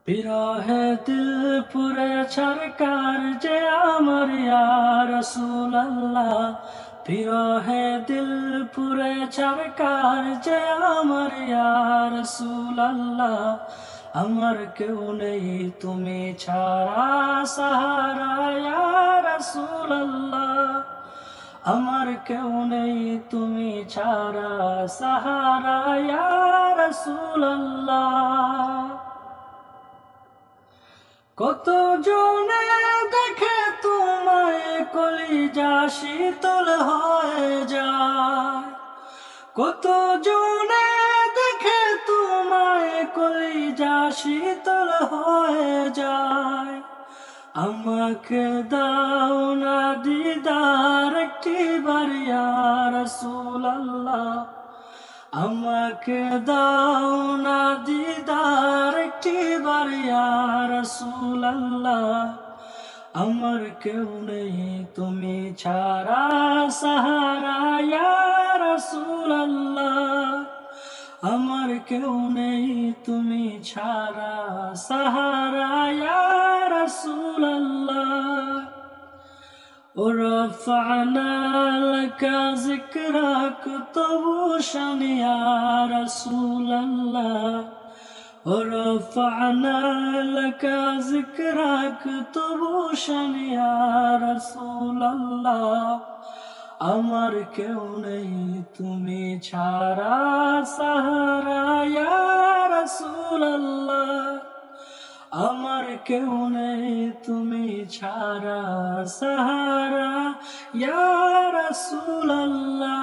বিরহে দিল পুরে ছরকার যে আমার ইয়া রাসূলুল্লাহ। বিরহে দিল পুরে ছরকার যে আমার ইয়া রাসূলুল্লাহ। আমার কেউ নেই তুমি ছাড়া সাহারা ইয়া রাসূলুল্লাহ। আমার কেউ নেই তুমি ছাড়া সাহারা ইয়া রাসূলুল্লাহ। কত জনে দেখে তোমায় কলিজা শীতল হয়ে যায়। কত জনে দেখে তোমায় কলিজা শীতল হয়ে যায়। আমাকে দাও না দিদার একটিবার ইয়া রাসূলুল্লাহ। আমাকে দাও না দিদার একটিবার ইয়া রাসূলুল্লাহ। আমার কেউ নেই তুমি ছাড়া সাহারা ইয়া রাসূলুল্লাহ। আমার কেউ নেই তুমি ছাড়া সাহারা ইয়া রাসূলুল্লাহ। ورفعنا لك ذكرك طوشا يا رسول الله. ورفعنا لك ذكرك طوشا يا رسول الله. আমার কেউ নেই তুমি ছাড়া সাহারা ইয়া রাসূলুল্লাহ। আমার কেউ নেই তুমি ছাড়া সাহারা ইয়া রাসূলুল্লাহ।